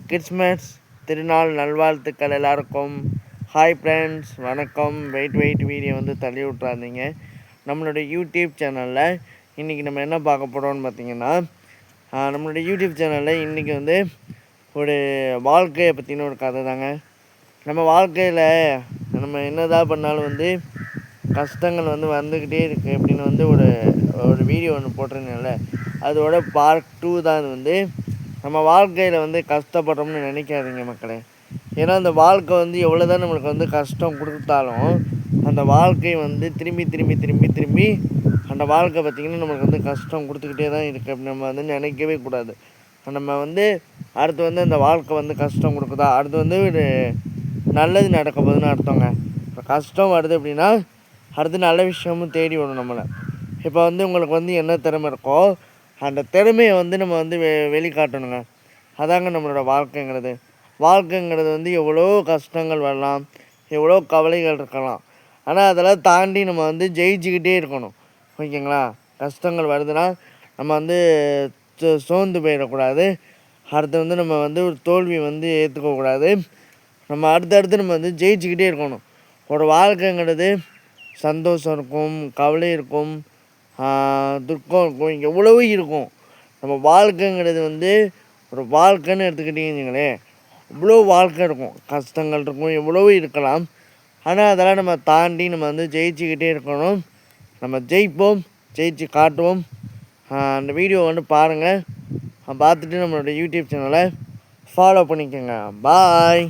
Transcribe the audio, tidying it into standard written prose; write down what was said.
Christmas திருநாள் நல்வாழ்த்துக்கள் எல்லாருக்கும். ஹாய் ஃப்ரெண்ட்ஸ், வணக்கம். வெயிட் வீடியோ வந்து தள்ளி விட்றாதீங்க. நம்மளுடைய யூடியூப் சேனலில் இன்றைக்கி நம்ம என்ன பார்க்க போகிறோம்னு பார்த்தீங்கன்னா, நம்மளுடைய யூடியூப் சேனலில் இன்றைக்கி வந்து ஒரு வாழ்க்கையை பற்றின ஒரு கதை தாங்க. நம்ம வாழ்க்கையில் நம்ம என்னதான் பண்ணாலும் வந்து கஷ்டங்கள் வந்து வந்துக்கிட்டே இருக்குது அப்படின்னு வந்து ஒரு வீடியோ ஒன்று போட்டிருந்தேன்ல, அதோட பார்ட் 2 தான் அது. வந்து நம்ம வாழ்க்கையில் வந்து கஷ்டப்படுறோம்னு நினைக்காதீங்க மக்களே. ஏன்னா அந்த வாழ்க்கை வந்து எவ்வளோ தான் நம்மளுக்கு வந்து கஷ்டம் கொடுத்தாலும் அந்த வாழ்க்கை வந்து திரும்பி அந்த வாழ்க்கை பார்த்திங்கன்னா நம்மளுக்கு வந்து கஷ்டம் கொடுத்துக்கிட்டே தான் இருக்குது. அப்படி நம்ம வந்து நினைக்கவே கூடாது. நம்ம வந்து அடுத்து வந்து அந்த வாழ்க்கை வந்து கஷ்டம் கொடுக்குதா, அடுத்து வந்து ஒரு நல்லது நடக்க போகுதுன்னு அர்த்தங்க. இப்போ கஷ்டம் வருது அப்படின்னா அடுத்து நல்ல விஷயமும் தேடி வரும் நம்மளை. இப்போ வந்து உங்களுக்கு வந்து என்ன திறமை இருக்கோ அந்த திறமையை வந்து நம்ம வந்து வெளிக்காட்டணுங்க. அதாங்க நம்மளோட வாழ்க்கைங்கிறது வந்து எவ்வளோ கஷ்டங்கள் வரலாம், எவ்வளோ கவலைகள் இருக்கலாம். ஆனால் அதெல்லாம் தாண்டி நம்ம வந்து ஜெயிச்சுக்கிட்டே இருக்கணும். ஓகேங்களா? கஷ்டங்கள் வருதுன்னா நம்ம வந்து சோர்ந்து போயிடக்கூடாது. அடுத்து வந்து நம்ம வந்து ஒரு தோல்வி வந்து ஏற்றுக்கக்கூடாது. நம்ம அடுத்தடுத்து நம்ம வந்து ஜெயிச்சுக்கிட்டே இருக்கணும். ஒரு வாழ்க்கைங்கிறது சந்தோஷம் இருக்கும், கவலை இருக்கும், துக்கம் இருக்கும், எவ்வளவோ இருக்கும். நம்ம வாழ்க்கைங்கிறது வந்து ஒரு வாழ்க்கைன்னு எடுத்துக்கிட்டிங்களே, இவ்வளோ வாழ்க்கை இருக்கும், கஷ்டங்கள் இருக்கும், எவ்வளவோ இருக்கலாம். ஆனால் அதெல்லாம் நம்ம தாண்டி நம்ம வந்து ஜெயிச்சுக்கிட்டே இருக்கணும். நம்ம ஜெயிப்போம், ஜெயிச்சு காட்டுவோம். அந்த வீடியோ வந்து பாருங்கள், பார்த்துட்டு நம்மளோட யூடியூப் சேனலை ஃபாலோ பண்ணிக்கோங்க. பாய்.